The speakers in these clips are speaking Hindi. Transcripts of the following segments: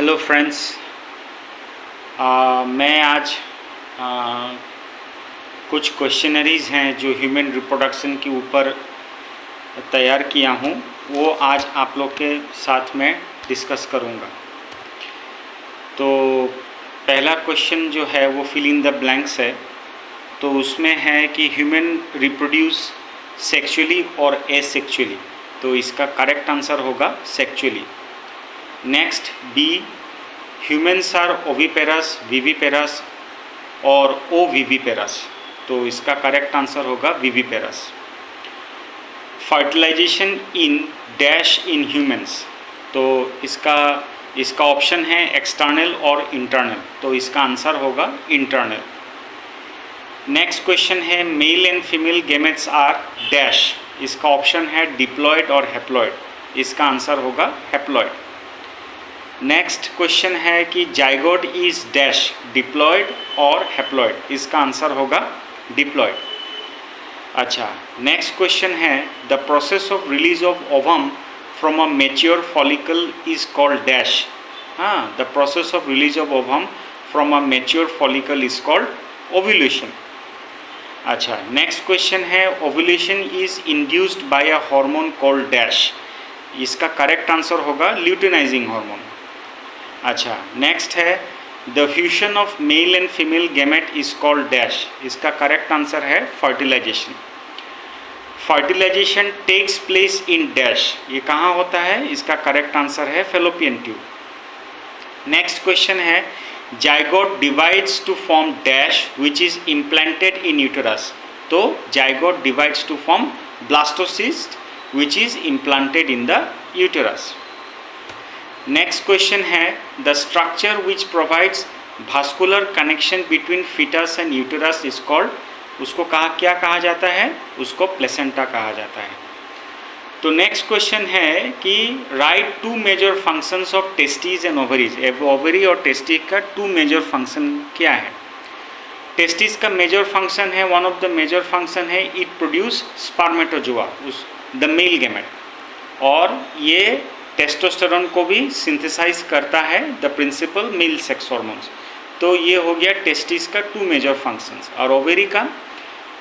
हेलो फ्रेंड्स, मैं आज कुछ क्वेश्चनरीज़ हैं जो ह्यूमन रिप्रोडक्शन के ऊपर तैयार किया हूँ, वो आज आप लोग के साथ में डिस्कस करूँगा। तो पहला क्वेश्चन जो है वो फिल इन द ब्लैंक्स है। तो उसमें है कि ह्यूमन रिप्रोड्यूस सेक्सुअली और एसेक्सुअली, तो इसका करेक्ट आंसर होगा sexually. Next B, humans are oviparous, viviparous और ओविविपेरस, तो इसका करेक्ट आंसर होगा viviparous. Fertilisation in dash in humans, तो इसका ऑप्शन है एक्सटर्नल और इंटरनल, तो इसका आंसर होगा इंटरनल। नेक्स्ट क्वेश्चन है male and female gametes are dash, इसका ऑप्शन है डिप्लॉयड और हैप्लॉयड, इसका आंसर होगा हैप्लॉयड। नेक्स्ट क्वेश्चन है कि जाइगोट इज डैश, डिप्लॉयड और हैप्लॉयड, इसका आंसर होगा डिप्लॉयड। अच्छा, नेक्स्ट क्वेश्चन है the process of release of ovum from a mature follicle is called dash. हाँ, the process of release of ovum from a mature follicle is called ovulation. अच्छा, नेक्स्ट क्वेश्चन है ovulation is induced by a hormone called dash, इसका करेक्ट आंसर होगा ल्यूटिनाइजिंग हार्मोन। अच्छा, नेक्स्ट है the fusion of male and female gamete is called dash, इसका करेक्ट आंसर है fertilisation. Fertilisation takes place in dash, ये कहाँ होता है, इसका करेक्ट आंसर है फेलोपियन ट्यूब। नेक्स्ट क्वेश्चन है zygote divides to form dash which is implanted in uterus, तो zygote divides to form blastocyst which is implanted in the uterus. Next question है the structure which provides vascular connection between foetus and uterus is called, उसको क्या कहा जाता है, उसको प्लेसेंटा कहा जाता है। तो नेक्स्ट क्वेश्चन है कि write two major functions of testis and ovaries, ovary और टेस्टिस का टू मेजर फंक्शन क्या है। टेस्टिस का मेजर फंक्शन है, one of the major function है it produce spermatozoa, the male gamete, और ये टेस्टोस्टेरोन को भी सिंथेसाइज करता है, the principal male sex hormones. तो ये हो गया टेस्टिस का टू मेजर फंक्शंस। और ओवेरी का,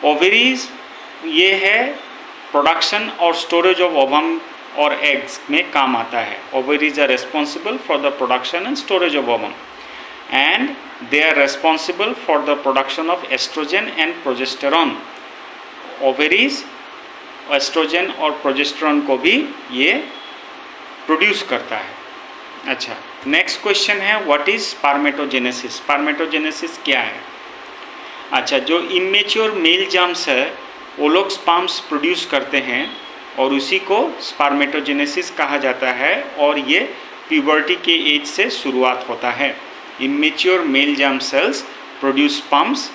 ओवेरीज ये है प्रोडक्शन और स्टोरेज ऑफ ओवम और एग्स में काम आता है। Ovaries are responsible for the production and storage of ovum and they are responsible for the production of oestrogen and progesterone. Ovaries oestrogen और प्रोजेस्टेरॉन को भी ये प्रोड्यूस करता है। अच्छा, नेक्स्ट क्वेश्चन है व्हाट इज स्पर्मेटोजेनेसिस, स्पर्मेटोजेनेसिस क्या है। अच्छा, जो इमेच्योर मेल जार्म्स है वो लोग स्पर्म्स प्रोड्यूस करते हैं और उसी को स्पर्मेटोजेनेसिस कहा जाता है, और ये प्यूबर्टी के एज से शुरुआत होता है। Immature mail germ sales produce sperms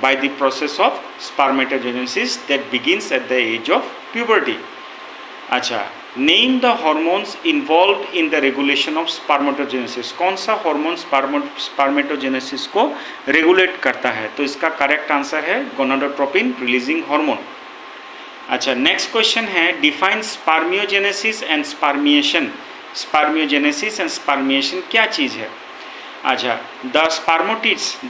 by the process of spermatogenesis that begins at the age of puberty. अच्छा, name the hormones involve in the regulation of spermatogenesis, कौन सा हार्मोन स्पर्मेटोजेनेसिस को रेगुलेट करता है, तो इसका करेक्ट आंसर है गोनाडोट्रोपिन रिलीजिंग हार्मोन। अच्छा, नेक्स्ट क्वेश्चन है define spermiogenesis and spermiation, spermiogenesis and spermiation क्या चीज़ है। अच्छा, द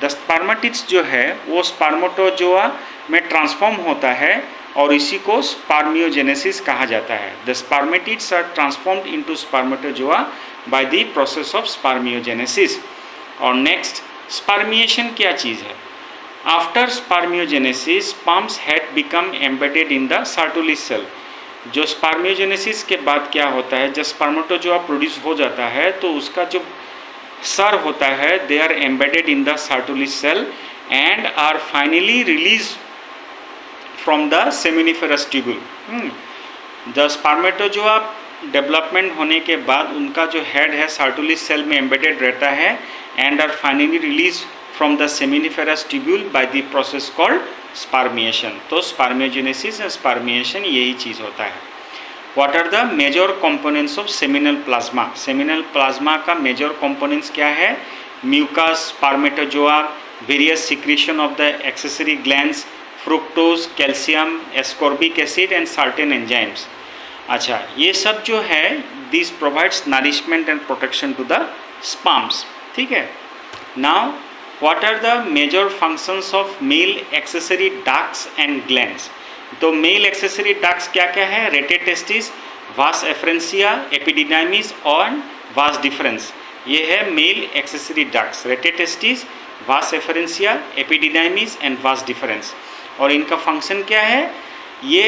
स्पर्मेटिड्स जो है वो स्पर्मेटोजोआ में ट्रांसफॉर्म होता है और इसी को स्पर्मियोजेनेसिस कहा जाता है। The spermatids are transformed into spermatozoa by the process of spermiogenesis. और नेक्स्ट स्पर्मिएशन क्या चीज़ है। After spermiogenesis sperms had become embedded in the Sertoli cell. जो स्पर्मियोजेनेसिस के बाद क्या होता है, जब स्पर्मेटोजोआ प्रोड्यूस हो जाता है तो उसका जो सर होता है they are embedded in the Sertoli cell and are finally release from the seminiferous tubule. The spermatozoa development होने के बाद उनका जो हेड है सर्टोली सेल में एम्बेडेड रहता है and are finally release from the seminiferous tubule by the process called spermiation. तो स्पर्मियोजेनेसिस एंड स्पर्मिएशन यही चीज़ होता है। What are the major components of seminal plasma, seminal plasma का मेजर कंपोनेंट्स क्या है, mucus, spermatozoa, various secretion of the accessory glands, fructose, calcium, ascorbic acid and certain enzymes. अच्छा, ये सब जो है this provides nourishment and protection to the sperms, ठीक है। Now what are the major functions of male accessory ducts and glands. तो मेल एक्सेसरी डक्ट्स क्या क्या है? रेटे टेस्टिस, वास एफरेंसिया, एपिडिडाइमिस और वास डिफरेंस। ये है मेल एक्सेसरी डक्ट्स, रेटे टेस्टिस, वास एफरेंसिया, एपिडिडाइमिस एंड वास डिफरेंस। और इनका फंक्शन क्या है? ये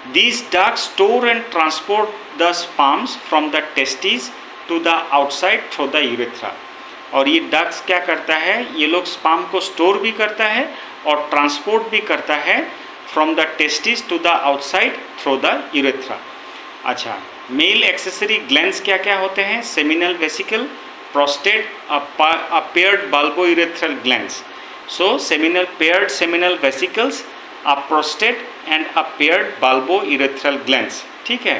these ducts store and transport the sperms from the testes to the outside through the urethra। और ये डक्ट्स क्या करता है? ये लोग स्पर्म को स्टोर भी करता है और ट्रांसपोर्ट भी करता है from the testis to the outside through the urethra. अच्छा, मेल एक्सेसरी ग्लैंड्स क्या क्या होते हैं? Seminal vesicle, prostate, a paired bulbourethral glands. So seminal paired seminal vesicles, a prostate and a paired bulbourethral glands, ठीक है।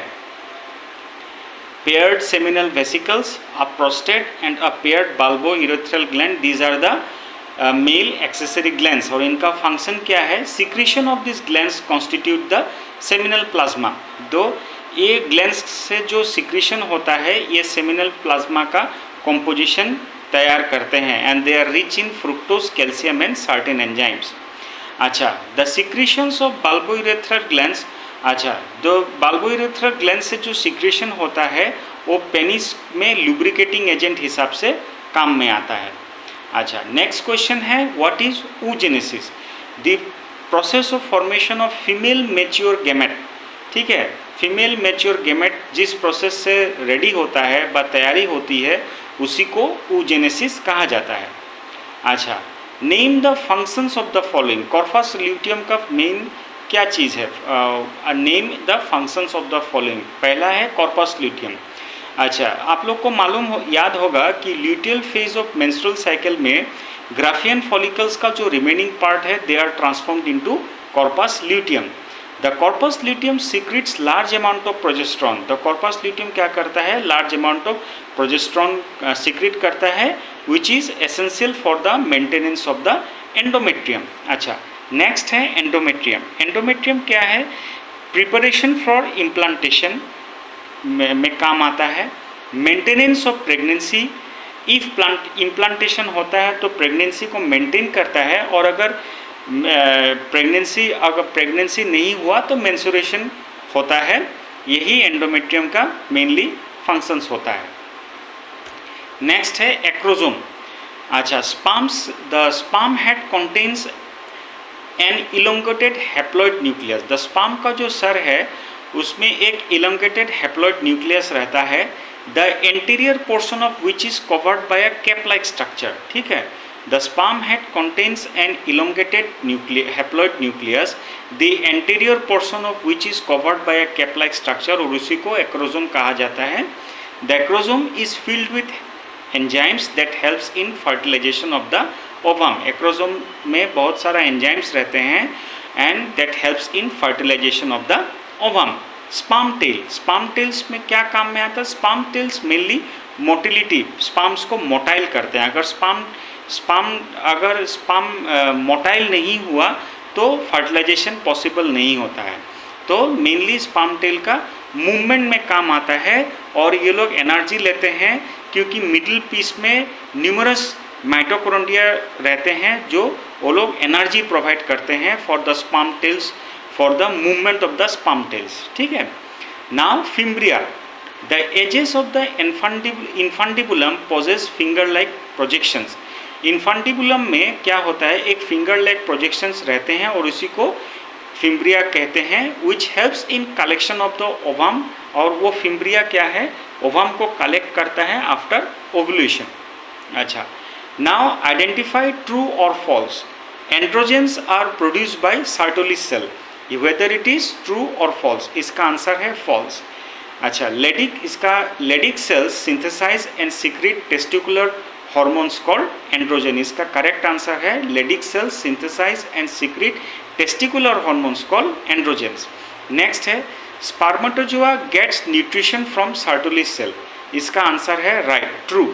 Paired seminal vesicles, a prostate and a paired bulbourethral gland, these are the male accessory glands. और इनका फंक्शन क्या है? Secretion of this glands constitute the seminal plasma. दो ये ग्लैंड्स से जो सिक्रीशन होता है ये सेमिनल प्लाज्मा का कॉम्पोजिशन तैयार करते हैं and they are rich in fructose, calcium and certain enzymes. अच्छा, the secretions of bulbourethral glands. अच्छा, तो बल्बोयूरेथ्रल ग्लैंड से जो सिक्रीशन होता है वो पेनिस में लुब्रिकेटिंग एजेंट हिसाब से काम में आता है। अच्छा, नेक्स्ट क्वेश्चन है what is oogenesis? The process of formation of female mature gamete, ठीक है। फीमेल मैच्योर गैमेट जिस प्रोसेस से रेडी होता है व तैयारी होती है उसी को oogenesis कहा जाता है। अच्छा, name the functions of the following. Corpus luteum का मेन क्या चीज़ है? Name the functions of the following. पहला है कॉर्पस ल्यूटियम। अच्छा, आप लोग को याद होगा कि luteal phase of menstrual cycle में ग्राफियन फॉलिकल्स का जो रिमेनिंग पार्ट है they are transformed into corpus luteum. The corpus luteum secretes large amount of progesterone. The corpus luteum क्या करता है? Large amount of progesterone secrete करता है which is essential for the maintenance of the endometrium. अच्छा, नेक्स्ट है एंडोमेट्रियम। एंडोमेट्रियम क्या है? प्रिपरेशन फॉर इम्प्लांटेशन में काम आता है। Maintenance of pregnancy, if implantation होता है तो प्रेगनेंसी को मेंटेन करता है और अगर प्रेगनेंसी नहीं हुआ तो मेंस्ट्रुएशन होता है। यही एंडोमेट्रियम का मेनली फंक्शंस होता है। नेक्स्ट है एक्रोजोम। अच्छा, the sperm head contains an elongated haploid nucleus. The sperm का जो सर है उसमें एक इलोंगेटेड हैप्लॉइड न्यूक्लियस रहता है। The anterior portion of which is covered by a cap like structure, ठीक है। The sperm head contains an elongated haploid nucleus, the anterior portion of which is covered by a cap like structure, और उसी को एक्रोजोम कहा जाता है। The acrosome is filled with enzymes that helps in fertilisation of the ovum. Acrosome में बहुत सारा एंजाइम्स रहते हैं and that helps in fertilisation of the ovum. Sperm tail, sperm tails में क्या काम में आता है? Sperm tails mainly motility, sperms को मोटाइल करते हैं। अगर स्पर्म मोटाइल नहीं हुआ तो फर्टिलाइजेशन पॉसिबल नहीं होता है। तो मेनली स्पर्म टेल का मूवमेंट में काम आता है और ये लोग एनर्जी लेते हैं क्योंकि मिडिल पीस में न्यूमरस माइटोकॉन्ड्रिया रहते हैं जो वो लोग एनर्जी प्रोवाइड करते हैं for the sperm tails, for the movement of the sperm tails, ठीक है। Now fimbriae, the edges of the infundibulum possess finger like projections. Infundibulum में क्या होता है? एक फिंगर लाइक प्रोजेक्शंस रहते हैं और उसी को फिम्ब्रिया कहते हैं, विच helps in collection of the ovum. और वो फिम्ब्रिया क्या है? ओवम को कलेक्ट करता है आफ्टर ओव्यूलेशन। अच्छा, नाउ आइडेंटिफाई ट्रू और false. Androgens are produced by Sertoli's cell, whether it is true और फॉल्स। इसका आंसर है फॉल्स। अच्छा, Leydig cells synthesise and secrete testicular hormones called androgen. इसका करेक्ट आंसर है Leydig cells synthesise and secrete testicular hormones called androgens. Next है spermatozoa gets nutrition from Sertoli's cell. इसका आंसर है राइट, ट्रू।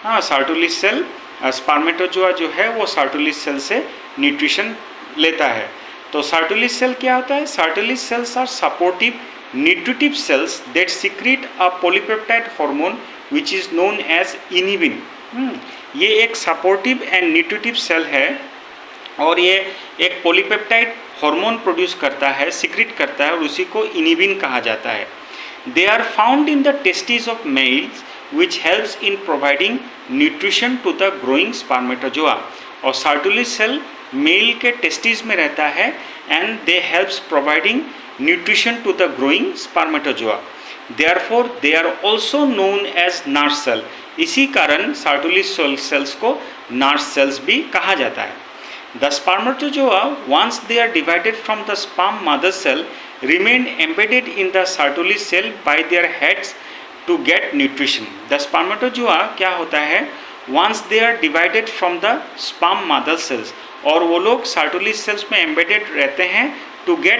हाँ, सर्टोलिस सेल, स्पर्मेटोजोआ जो है वो सर्टोलिस सेल से न्यूट्रिशन लेता है। तो सर्टोलिस सेल क्या होता है? Sertoli's cells are supportive nutritive cells that secrete a polypeptide hormone which is known as inhibin. ये एक सपोर्टिव एंड न्यूट्रिटिव सेल है और ये एक पॉलीपेप्टाइड हार्मोन प्रोड्यूस करता है, सिक्रीट करता है और उसी को इनिबिन कहा जाता है. They are found in the testis of males which helps in providing nutrition to the growing spermatozoa. और सर्टुलिस सेल मेल के टेस्टिस में रहता है and they helps providing nutrition to the growing spermatozoa. Therefore they are also known as nurse cell. इसी कारण सर्टुलिस सेल्स को नर्स सेल्स भी कहा जाता है. The spermatozoa once they are divided from the sperm mother cell remain embedded in the Sertoli cell by their heads to get nutrition. The spermatozoa क्या होता है, once they are divided from the sperm mother cells, और वो लोग Sertoli cells में embedded रहते हैं to get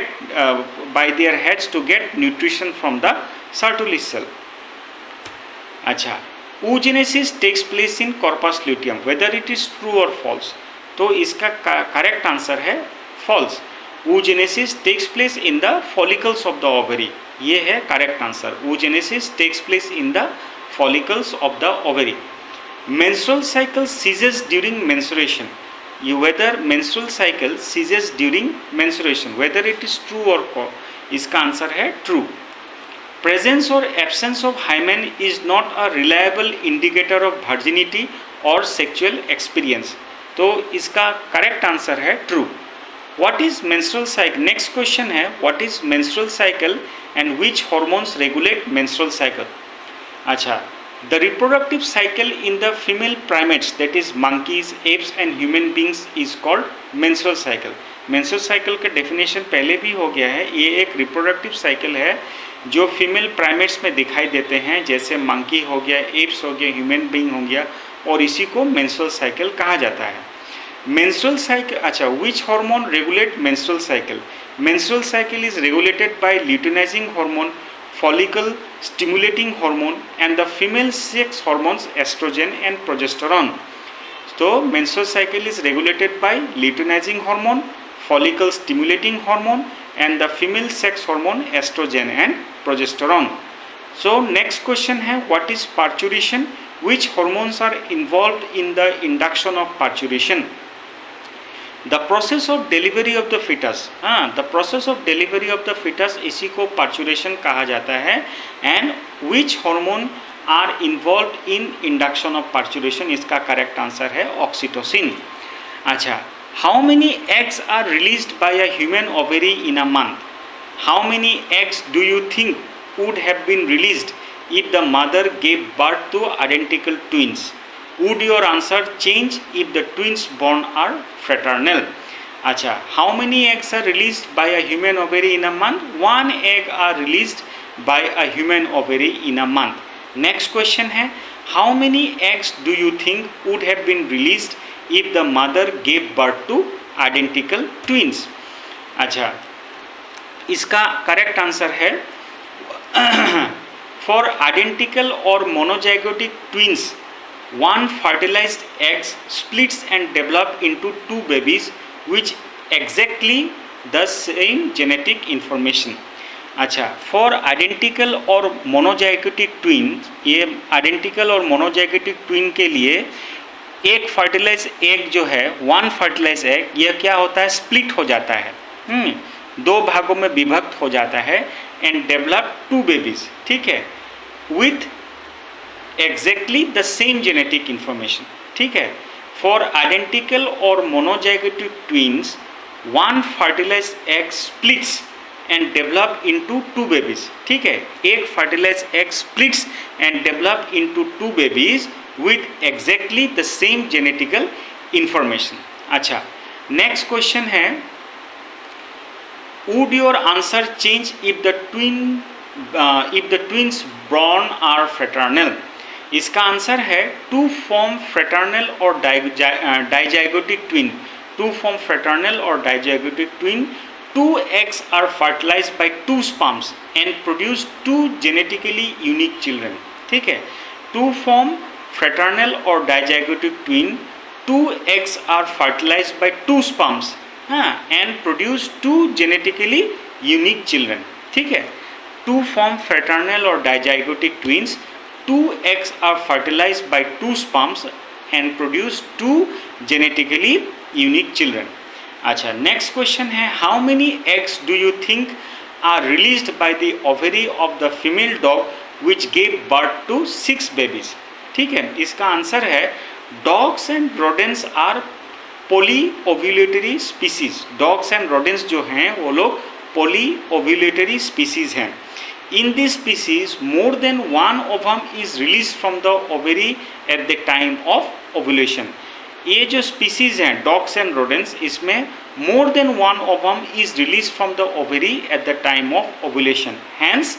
by their heads to get nutrition from the Sertoli cell. अच्छा, oogenesis takes place in corpus luteum. Whether it is true or false? तो इसका करेक्ट आंसर है false. oogenesis takes place in the follicles of the ovary. ये है correct answer. oogenesis takes place in the follicles of the ovary. menstrual cycle ceases during menstruation. whether menstrual cycle ceases during menstruation, whether it is true or false? इसका आंसर है true. presence or absence of hymen is not a reliable indicator of virginity or sexual experience. तो इसका करेक्ट आंसर है true. What is menstrual cycle? Next question है what is menstrual cycle and which hormones regulate menstrual cycle. अच्छा, the reproductive cycle in the female primates that is monkeys, apes and human beings is called menstrual cycle. Menstrual cycle का डेफिनेशन पहले भी हो गया है. ये एक रिप्रोडक्टिव साइकिल है जो फीमेल प्राइमेट्स में दिखाई देते हैं, जैसे मंकी हो गया, एप्स हो गया, ह्यूमन बींग हो गया, और इसी को मेंस्ट्रुअल साइकिल कहा जाता है. मेंस्ट्रुअल साइकिल, अच्छा, which hormone regulate menstrual cycle? Menstrual cycle is regulated by luteinising hormone, follicle stimulating hormone and the female sex hormones oestrogen and progesterone. तो menstrual cycle is regulated by luteinising hormone, follicle stimulating hormone and the female sex hormone estrogen and progesterone. So next question है what is parturition? Which hormones are involved in the induction of parturition? The process of delivery of the fetus. The process of delivery of the fetus इसी को parturition कहा जाता है. And which hormone are involved in induction of parturition? इसका correct answer है oxytocin. अच्छा, how many eggs are released by a human ovary in a month? How many eggs do you think would have been released if the mother gave birth to identical twins? Would your answer change if the twins born are fraternal? अच्छा, how many eggs are released by a human ovary in a month? 1 egg are released by a human ovary in a month. Next question है how many eggs do you think would have been released if the mother gave birth to identical twins? अच्छा, इसका करेक्ट आंसर है फॉर आइडेंटिकल और monozygotic twins 1 fertilized egg splits and develop into 2 babies which exactly the same genetic information. अच्छा, फॉर आइडेंटिकल और मोनोजाइगोटिक ट्विन, ये आइडेंटिकल और मोनोजाइगोटिक ट्विन के लिए एक फर्टिलाइज एग जो है 1 फर्टिलाइज एग, यह क्या होता है, स्प्लिट हो जाता है, 2 भागों में विभक्त हो जाता है एंड डेवलप 2 बेबीज. ठीक है, with exactly the same genetic information. ठीक है, फॉर आइडेंटिकल और monozygotic twins 1 fertilize egg splits and develop into 2 babies. ठीक है, एक fertilize egg splits and develop into 2 babies with exactly the same genetical information. अच्छा, next question है would your answer change if the twins born are fraternal? इसका आंसर है to form fraternal or dizygotic twin. To form fraternal or dizygotic twin, 2 eggs are fertilized by 2 sperms and produce 2 genetically unique children. ठीक है, to form fraternal or dizygotic twin, 2 eggs are fertilized by 2 sperms and produce 2 genetically unique children. ठीक है, to form fraternal or dizygotic twins, 2 eggs are fertilized by 2 sperms and produce 2 genetically unique children. अच्छा, नेक्स्ट क्वेश्चन है, how many eggs do you think are released by the ovary of the female dog which gave birth to 6 babies. ठीक है, इसका आंसर है dogs and rodents are poly ovulatory species. Dogs and rodents जो हैं वो लोग पोली ओव्यूलेटरी स्पीसीज हैं. In this species, more than one ovum is released from the ovary at the time of ovulation. ये जो species हैं dogs and rodents, इसमें more than one ovum is released from the ovary at the time of ovulation. Hence,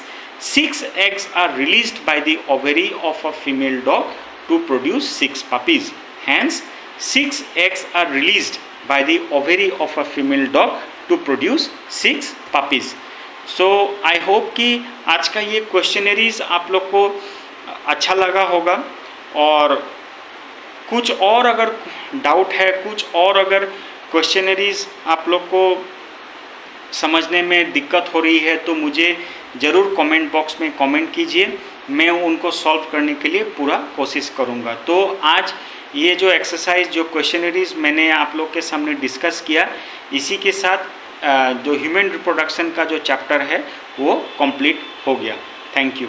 6 eggs are released by the ovary of a female dog to produce 6 puppies. Hence, 6 eggs are released by the ovary of a female dog to produce 6 puppies. So I hope कि आज का ये क्वेश्चनरीज आप लोग को अच्छा लगा होगा, और कुछ और अगर डाउट है, कुछ और अगर क्वेश्चनरीज आप लोग को समझने में दिक्कत हो रही है तो मुझे ज़रूर कमेंट बॉक्स में कमेंट कीजिए, मैं उनको सॉल्व करने के लिए पूरा कोशिश करूँगा. तो आज ये जो एक्सरसाइज, जो क्वेश्चनरीज मैंने आप लोग के सामने डिस्कस किया, इसी के साथ जो ह्यूमन रिप्रोडक्शन का जो चैप्टर है वो कंप्लीट हो गया. Thank you.